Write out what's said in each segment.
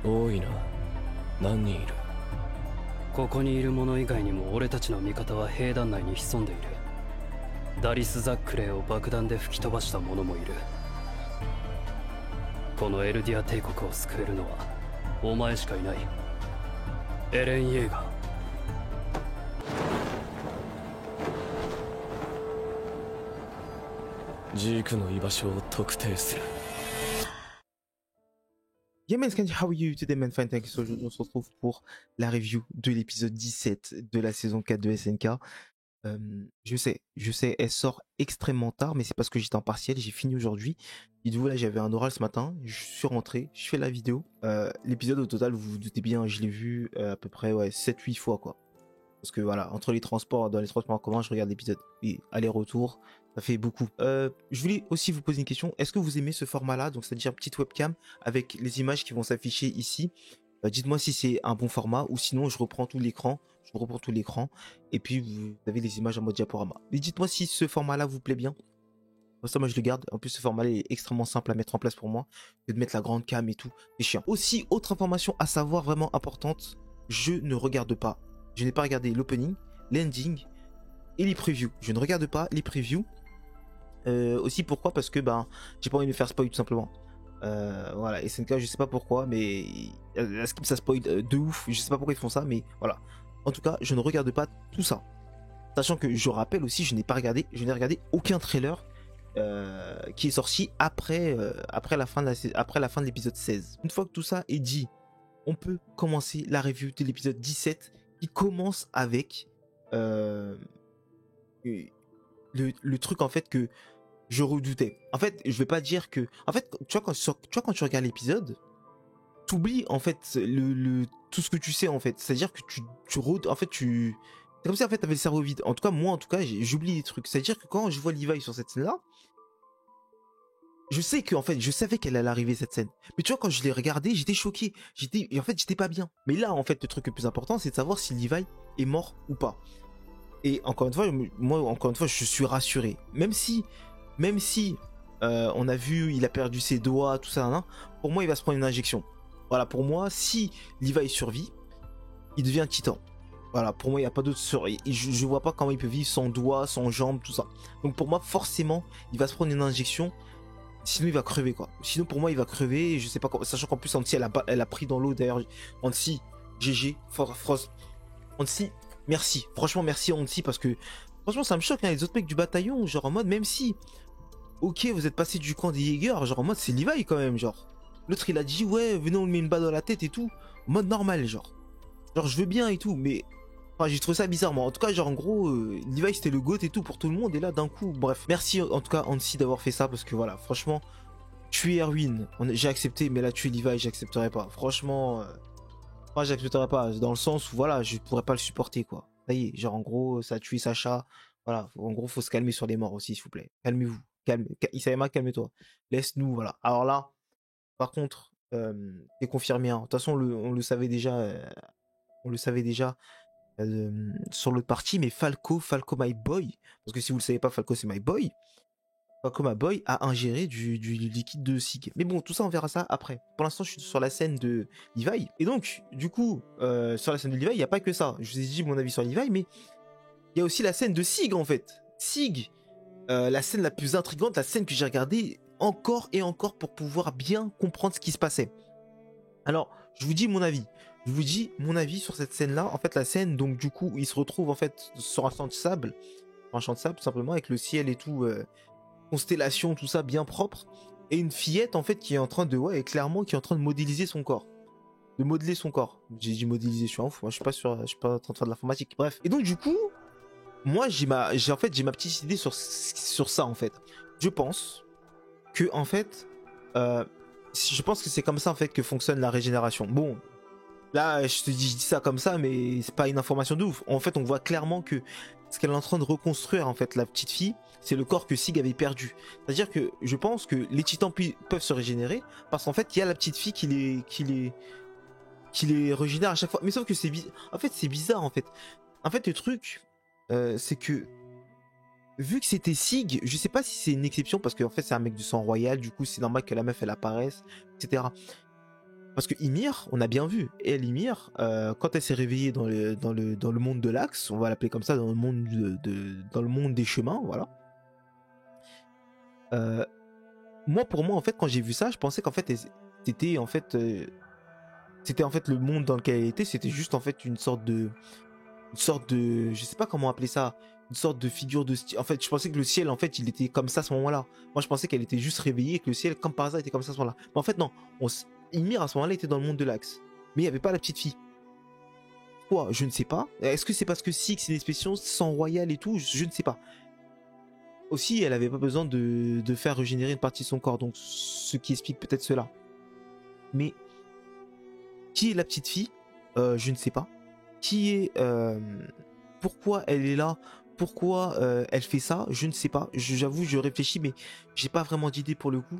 多いな。何人いる？ここにいる者以外にも俺たちの味方は兵団内に潜んでいる。ダリス・ザックレーを爆弾で吹き飛ばした者もいる。このエルディア帝国を救えるのはお前しかいない。エレン・イェーガー。ジークの居場所を特定する。Yeah man, how are you today man? Fine, thank you. Aujourd'hui, on se retrouve pour la review de l'épisode 17 de la saison 4 de SNK. Je sais, elle sort extrêmement tard, mais c'est parce que j'étais en partiel, j'ai fini aujourd'hui. Dites-vous, là, j'avais un oral ce matin, je suis rentré, je fais la vidéo. L'épisode au total, vous vous doutez bien, je l'ai vu à peu près 7-8 fois quoi. Parce que voilà, entre les transports, dans les transports en commun, je regarde l'épisode. Et aller-retour, ça fait beaucoup. Je voulais aussi vous poser une question. Est-ce que vous aimez ce format-là? Donc, c'est-à-dire petite webcam avec les images qui vont s'afficher ici. Dites-moi si c'est un bon format ou sinon je reprends tout l'écran. Je reprends tout l'écran. Et puis, vous avez les images en mode diaporama. Mais dites-moi si ce format-là vous plaît bien. Pour ça, moi, je le garde. En plus, ce format-là est extrêmement simple à mettre en place pour moi. Que de mettre la grande cam et tout. C'est chiant. Aussi, autre information à savoir vraiment importante. Je ne regarde pas. Je n'ai pas regardé l'opening, l'ending et les previews. Je ne regarde pas les previews. Aussi pourquoi? Parce que j'ai pas envie de me faire spoil tout simplement. Voilà, SNK, je sais pas pourquoi, mais la skip ça spoil de ouf. Je sais pas pourquoi ils font ça, mais voilà. En tout cas, je ne regarde pas tout ça. Sachant que je rappelle aussi, je n'ai regardé aucun trailer qui est sorti après la fin de l'épisode 16. Une fois que tout ça est dit, on peut commencer la review de l'épisode 17 qui commence avec le truc en fait que je redoutais. En fait, je vais pas dire que... En fait, tu vois, quand tu regardes l'épisode, t'oublies en fait tout ce que tu sais en fait. C'est-à-dire que en fait, c'est comme si en fait t'avais le cerveau vide. En tout cas, moi, j'oublie des trucs. C'est-à-dire que quand je vois Levi sur cette scène-là, je sais que en fait, je savais qu'elle allait arriver cette scène. Mais tu vois, quand je l'ai regardé, j'étais choqué. Et en fait, j'étais pas bien. Mais là, en fait, le truc le plus important, c'est de savoir si Levi est mort ou pas. Et encore une fois, je suis rassuré. Même si, on a vu, il a perdu ses doigts, tout ça, hein, pour moi, il va se prendre une injection. Voilà, pour moi, si Levi survit, il devient titan. Voilà, pour moi, il n'y a pas d'autre je vois pas comment il peut vivre sans doigts, sans jambes, tout ça. Donc pour moi, forcément, il va se prendre une injection. Sinon il va crever quoi. Sinon pour moi il va crever. Je sais pas comment. Sachant qu'en plus Annecy elle a pris dans l'eau d'ailleurs. Annecy, GG, Frost. Annecy, merci. Franchement merci Annecy parce que franchement ça me choque hein, les autres mecs du bataillon. Genre en mode même si. Ok vous êtes passé du camp des Jaegers. Genre en mode c'est Levi quand même genre. L'autre il a dit ouais venez on lui met une balle dans la tête et tout. En mode normal genre. Genre je veux bien et tout mais. Enfin, j'ai trouvé ça bizarre, moi. En tout cas, genre, en gros, Levi c'était le GOAT et tout pour tout le monde. Et là, d'un coup, bref. Merci en tout cas, Annecy, d'avoir fait ça parce que voilà, franchement, tuer Erwin, j'ai accepté, mais là, tuer Levi, j'accepterai pas. Franchement, moi, j'accepterai pas. Dans le sens où, voilà, je pourrais pas le supporter, quoi. Ça y est, genre, en gros, ça a tué Sacha. Voilà, en gros, faut se calmer sur les morts aussi, s'il vous plaît. Calmez-vous. Isayama, calme-toi. Laisse-nous, voilà. Alors là, par contre, c'est confirmé. Hein. De toute façon, on le savait déjà. On le savait déjà. Sur l'autre partie, mais Falco my boy, parce que si vous le savez pas, Falco c'est my boy. Falco my boy a ingéré du liquide de Sig. Mais bon, tout ça on verra ça après. Pour l'instant, je suis sur la scène de Levi. Et donc, du coup, sur la scène de Levi, il n'y a pas que ça. Je vous ai dit mon avis sur Levi, mais il y a aussi la scène de Sig en fait. Sig, la scène la plus intrigante, la scène que j'ai regardée encore et encore pour pouvoir bien comprendre ce qui se passait. Alors, je vous dis mon avis. Je vous dis mon avis sur cette scène-là. En fait, la scène, donc du coup, il se retrouve en fait sur un champ de sable. Un champ de sable, tout simplement, avec le ciel et tout, constellation, tout ça bien propre. Et une fillette, en fait, qui est en train de, clairement, qui est en train de modéliser son corps. De modeler son corps. J'ai dit modéliser, je suis un ouf. Moi, je suis pas en train de faire de l'informatique. Bref. Et donc, du coup, moi, j'ai ma petite idée sur ça, en fait. Je pense que, en fait, je pense que c'est comme ça, en fait, que fonctionne la régénération. Bon. Là, je dis ça comme ça, mais c'est pas une information de ouf. En fait, on voit clairement que ce qu'elle est en train de reconstruire, en fait, la petite fille, c'est le corps que Sig avait perdu. C'est-à-dire que je pense que les titans peuvent se régénérer parce qu'en fait, il y a la petite fille qui les régénère à chaque fois. Mais sauf que c'est bizarre. En fait, c'est bizarre, en fait. En fait, le truc, c'est que vu que c'était Sig, je sais pas si c'est une exception parce qu'en fait, c'est un mec du sang royal. Du coup, c'est normal que la meuf, elle apparaisse, etc. Parce que Ymir, on a bien vu, et elle, Ymir, quand elle s'est réveillée dans le monde de l'Axe, on va l'appeler comme ça, dans le monde, dans le monde des chemins, voilà. Moi, pour moi, en fait, quand j'ai vu ça, je pensais qu'en fait, c'était en fait, le monde dans lequel elle était, c'était juste en fait une sorte de, je sais pas comment appeler ça, une sorte de figure de style. En fait, je pensais que le ciel, en fait, il était comme ça à ce moment-là. Moi, je pensais qu'elle était juste réveillée et que le ciel, comme par hasard, était comme ça à ce moment-là. Mais en fait, non. Ymir, à ce moment-là, était dans le monde de l'Axe. Mais il n'y avait pas la petite fille. Pourquoi? Je ne sais pas. Est-ce que c'est parce que Six, c'est une expédition sans royal et tout? Je ne sais pas. Aussi, elle avait pas besoin de faire régénérer une partie de son corps. Donc, ce qui explique peut-être cela. Mais, qui est la petite fille? Je ne sais pas. Qui est... pourquoi elle est là? Pourquoi elle fait ça? Je ne sais pas. J'avoue, je réfléchis, mais j'ai pas vraiment d'idée pour le coup.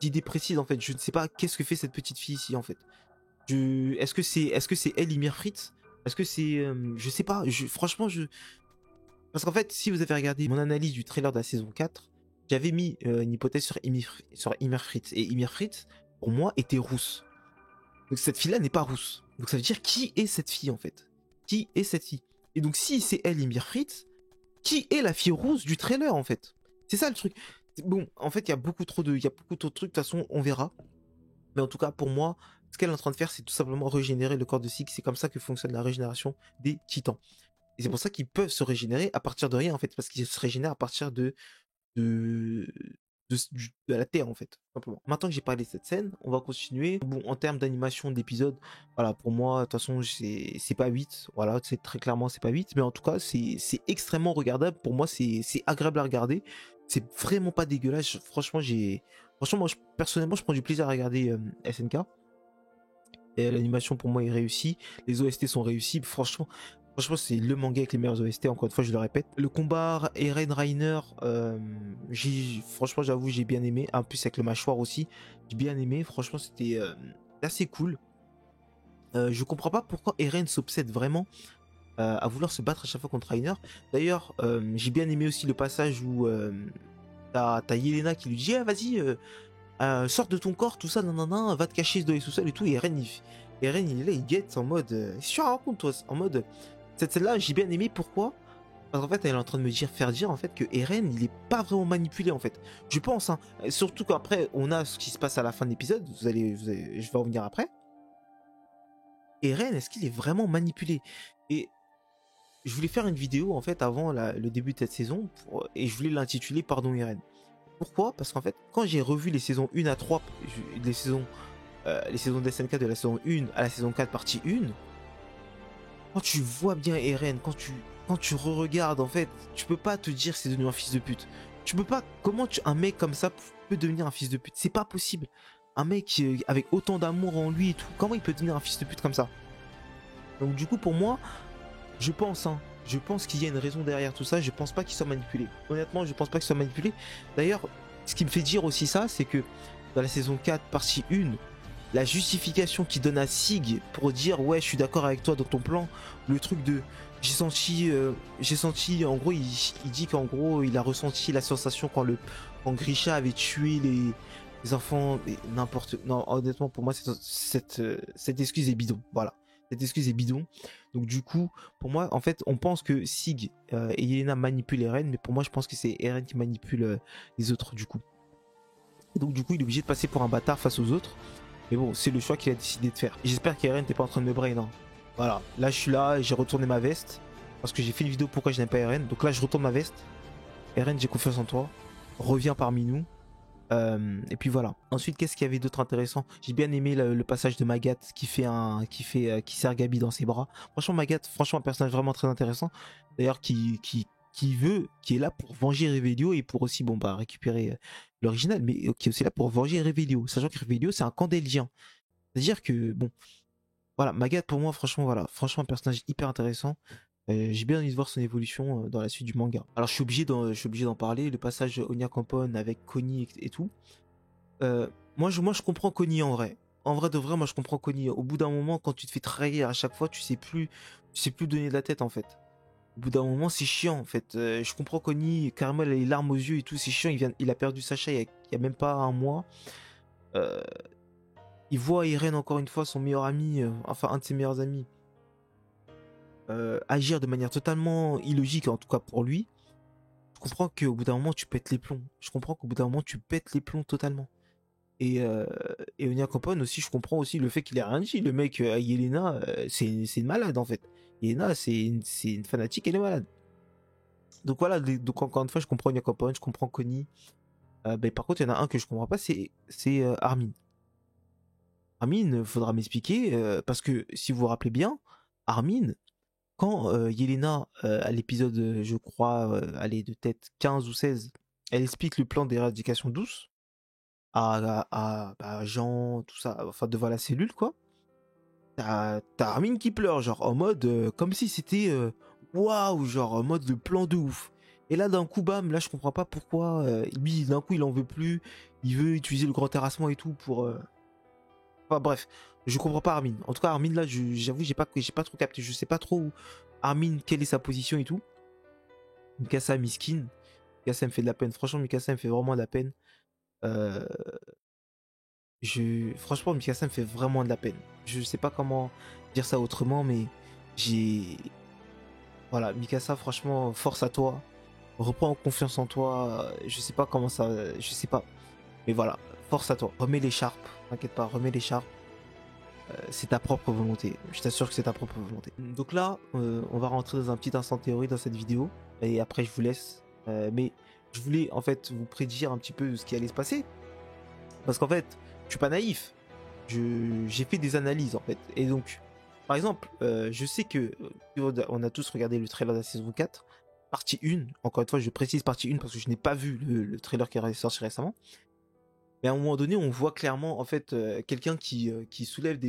D'idée précise en fait. Je ne sais pas qu'est-ce que fait cette petite fille ici en fait. Est-ce que c'est elle, Ymir Fritz? Est-ce que c'est... je sais pas. Franchement, parce qu'en fait, si vous avez regardé mon analyse du trailer de la saison 4, j'avais mis une hypothèse sur Ymir Fritz. Et Ymir Fritz, pour moi, était rousse. Donc cette fille-là n'est pas rousse. Donc ça veut dire qui est cette fille en fait? Qui est cette fille? Et donc si c'est elle, Ymir Fritz, qui est la fille rousse du trailer en fait? C'est ça le truc. Bon, en fait, il y a beaucoup trop de trucs. De toute façon, on verra. Mais en tout cas, pour moi, ce qu'elle est en train de faire, c'est tout simplement régénérer le corps de Six. C'est comme ça que fonctionne la régénération des titans. Et c'est pour ça qu'ils peuvent se régénérer à partir de rien en fait, parce qu'ils se régénèrent à partir de la Terre en fait, simplement. Maintenant que j'ai parlé de cette scène, on va continuer. Bon, en termes d'animation d'épisode, voilà, pour moi, de toute façon, c'est pas 8, voilà, c'est très clairement, c'est pas 8, mais en tout cas, c'est extrêmement regardable. Pour moi, c'est agréable à regarder. C'est vraiment pas dégueulasse. Franchement, moi, personnellement, je prends du plaisir à regarder SNK. Et l'animation pour moi est réussie. Les OST sont réussis. Franchement, c'est le manga avec les meilleurs OST, encore une fois, je le répète. Le combat Eren Reiner, franchement, j'avoue, j'ai bien aimé. En plus, avec le mâchoire aussi, j'ai bien aimé. Franchement, c'était assez cool. Je comprends pas pourquoi Eren s'obsède vraiment à vouloir se battre à chaque fois contre Reiner. D'ailleurs, j'ai bien aimé aussi le passage où t'as Yelena qui lui dit ah, vas-y, sors de ton corps, tout ça, nanana, va te cacher dans les sous-sols et tout. Et Eren, il est là, il guette en mode. Qu'est-ce que tu racontes, toi? En mode. Cette scène-là, j'ai bien aimé. Pourquoi? Parce qu'en fait, elle est en train de faire dire en fait que Eren, il est pas vraiment manipulé en fait. Je pense, hein. Surtout qu'après, on a ce qui se passe à la fin de l'épisode. Je vais revenir après. Eren, est-ce qu'il est vraiment manipulé? Et je voulais faire une vidéo en fait avant le début de cette saison et je voulais l'intituler Pardon Eren. Pourquoi? Parce qu'en fait, quand j'ai revu les saisons 1 à 3, les saisons d'SNK de la saison 1 à la saison 4 partie 1, quand tu vois bien Eren, quand tu re-regardes, en fait, tu peux pas te dire c'est devenu un fils de pute. Tu peux pas. Un mec comme ça peut devenir un fils de pute? C'est pas possible. Un mec avec autant d'amour en lui et tout, comment il peut devenir un fils de pute comme ça? Donc du coup, pour moi, je pense qu'il y a une raison derrière tout ça. Je pense pas qu'il soit manipulé. Honnêtement, je pense pas qu'il soit manipulé. D'ailleurs, ce qui me fait dire aussi ça, c'est que dans la saison 4, partie 1, la justification qu'il donne à Sig pour dire ouais, je suis d'accord avec toi dans ton plan, le truc de j'ai senti, en gros, il dit qu'en gros, il a ressenti la sensation quand Grisha avait tué les enfants, et n'importe. Non, honnêtement, pour moi, cette excuse est bidon. Voilà. Cette excuse est bidon. Donc du coup, pour moi, en fait, on pense que Sig et Yelena manipulent Eren, mais pour moi, je pense que c'est Eren qui manipule les autres, du coup. Et donc du coup, il est obligé de passer pour un bâtard face aux autres. Mais bon, c'est le choix qu'il a décidé de faire. J'espère qu'Eren t'es pas en train de me brain, hein. Voilà, là je suis là, j'ai retourné ma veste. Parce que j'ai fait une vidéo pourquoi je n'aime pas Eren. Donc là, je retourne ma veste. Eren, j'ai confiance en toi. Reviens parmi nous. Et puis voilà. Ensuite, qu'est-ce qu'il y avait d'autre intéressant? J'ai bien aimé le passage de Magat qui serre Gabi dans ses bras. Franchement, Magat, un personnage vraiment très intéressant. D'ailleurs, qui est là pour venger Revelio et pour aussi récupérer l'original, mais qui est aussi là pour venger Revelio. Sachant que Revelio, c'est un Candélien. C'est-à-dire que, bon, voilà, Magat pour moi, franchement, un personnage hyper intéressant. J'ai bien envie de voir son évolution dans la suite du manga. Alors je suis obligé d'en parler, le passage Onia Kampon avec Connie et tout. Moi je comprends Connie en vrai. En vrai de vrai, moi je comprends Connie. Au bout d'un moment, quand tu te fais trahir à chaque fois, tu sais plus donner de la tête en fait. Au bout d'un moment, c'est chiant en fait. Je comprends Connie, carrément elle a les larmes aux yeux et tout, c'est chiant. Il a perdu Sacha il y a même pas un mois. il voit Eren, encore une fois, son meilleur ami, enfin un de ses meilleurs amis, agir de manière totalement illogique, en tout cas pour lui, je comprends qu'au bout d'un moment tu pètes les plombs. Je comprends qu'au bout d'un moment tu pètes les plombs totalement. Et Onyankopon aussi, je comprends aussi le fait qu'il ait rien dit. Le mec, Yelena, c'est une malade en fait. Yelena, c'est une fanatique, elle est malade. Donc voilà, donc encore une fois, je comprends Onyankopon, je comprends Connie. Par contre, il y en a un que je comprends pas, c'est Armin. Armin, faudra m'expliquer, parce que si vous vous rappelez bien, Armin, quand Yelena, à l'épisode, je crois, allez, de tête 15 ou 16, elle explique le plan d'éradication douce à Jean, tout ça, enfin devant la cellule, quoi. T'as Armin qui pleure, genre en mode, comme si c'était waouh, genre en mode le plan de ouf. Et là, d'un coup, bam, là, je comprends pas pourquoi lui, d'un coup, il en veut plus, il veut utiliser le grand terrassement et tout pour. Enfin bref, je comprends pas Armin. En tout cas, Armin, là, j'avoue, j'ai pas trop capté. Je sais pas trop où Armin, quelle est sa position et tout. Mikasa, miskin. Mikasa me fait de la peine. Franchement, Mikasa me fait vraiment de la peine. Euh, Franchement, Mikasa me fait vraiment de la peine. Je sais pas comment dire ça autrement, mais j'ai. Voilà, Mikasa, franchement, force à toi. Reprends confiance en toi. Je sais pas comment ça. Je sais pas. Mais voilà, force à toi. Remets l'écharpe. T'inquiète pas, remets l'écharpe. C'est ta propre volonté. Je t'assure que c'est ta propre volonté. Donc là, on va rentrer dans un petit instant théorie dans cette vidéo. Et après, je vous laisse. Mais je voulais en fait vous prédire un petit peu ce qui allait se passer. Parce qu'en fait, je suis pas naïf. J'ai fait des analyses en fait. Et donc, par exemple, je sais que on a tous regardé le trailer de la saison 4, partie 1. Encore une fois, je précise partie 1 parce que je n'ai pas vu le trailer qui est sorti récemment. Mais à un moment donné, on voit clairement en fait quelqu'un qui soulève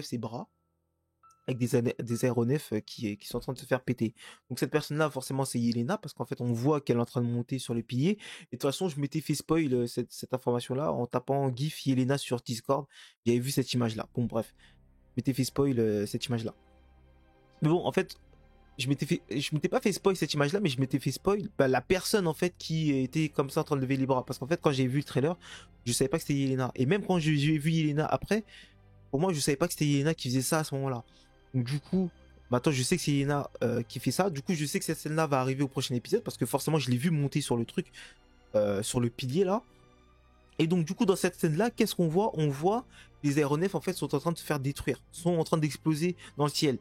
ses bras avec des aéronefs qui sont en train de se faire péter. Donc cette personne-là, forcément, c'est Yelena, parce qu'en fait, on voit qu'elle est en train de monter sur les piliers. Et de toute façon, je m'étais fait spoil cette information-là en tapant GIF Yelena sur Discord. J'avais vu cette image-là. Bon, bref, je m'étais fait spoil cette image-là. Mais bon, en fait, je m'étais pas fait spoil cette image-là, mais je m'étais fait spoil la personne en fait qui était comme ça en train de lever les bras. Parce qu'en fait, quand j'ai vu le trailer, je savais pas que c'était Yelena. Et même quand j'ai vu Yelena après, pour moi, je savais pas que c'était Yelena qui faisait ça à ce moment-là. Donc du coup, maintenant je sais que c'est Yelena qui fait ça. Du coup, je sais que cette scène-là va arriver au prochain épisode parce que forcément, je l'ai vu monter sur le truc, sur le pilier là. Et donc du coup, dans cette scène-là, qu'est-ce qu'on voit? On voit les aéronefs en fait sont en train de se faire détruire, sont en train d'exploser dans le ciel.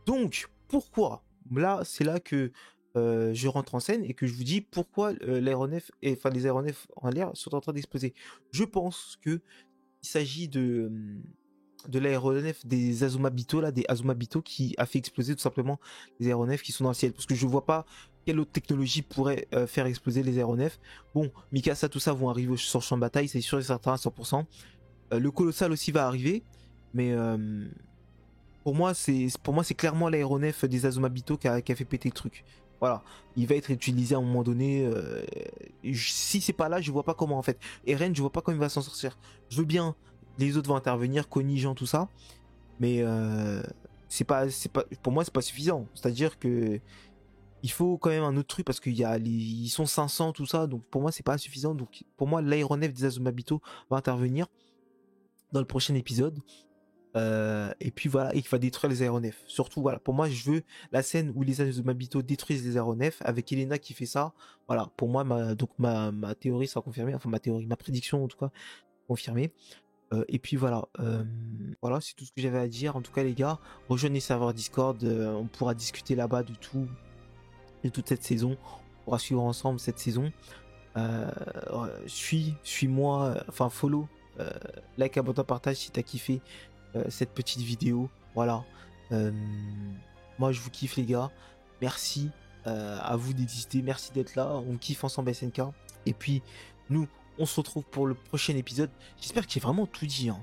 Donc pourquoi? Là, c'est là que je rentre en scène et que je vous dis pourquoi les aéronefs en l'air sont en train d'exploser. Je pense que il s'agit de l'aéronef des Azumabito, là, des Azumabito qui a fait exploser tout simplement les aéronefs qui sont dans le ciel. Parce que je vois pas quelle autre technologie pourrait faire exploser les aéronefs. Bon, Mikasa, tout ça vont arriver sur le champ de bataille, c'est sûr et certain à 100%. Le colossal aussi va arriver, mais pour moi, c'est clairement l'aéronef des Azumabito qui a fait péter le truc. Voilà, il va être utilisé à un moment donné. Si c'est pas là, je vois pas comment en fait. Eren, je vois pas comment il va s'en sortir. Je veux bien, les autres vont intervenir, Connie, Jean, tout ça, mais pour moi, c'est pas suffisant. C'est-à-dire que il faut quand même un autre truc parce ils sont 500 tout ça, donc pour moi c'est pas suffisant. Donc pour moi, l'aéronef des Azumabito va intervenir dans le prochain épisode. Et puis voilà, et qui va détruire les aéronefs. Surtout, voilà, pour moi, je veux la scène où les Azumabito détruisent les aéronefs avec Yelena qui fait ça. Voilà, pour moi, ma théorie sera confirmée. Enfin, ma prédiction en tout cas, confirmée. Et puis voilà, voilà, c'est tout ce que j'avais à dire. En tout cas, les gars, rejoignez le serveur Discord. On pourra discuter là-bas de toute cette saison. On pourra suivre ensemble cette saison. Suis-moi, enfin, follow, like, abonne-toi, partage si t'as kiffé cette petite vidéo. Voilà. Moi je vous kiffe les gars. Merci à vous d'exister. Merci d'être là. On kiffe ensemble SNK. Et puis nous on se retrouve pour le prochain épisode. J'espère que j'ai vraiment tout dit hein.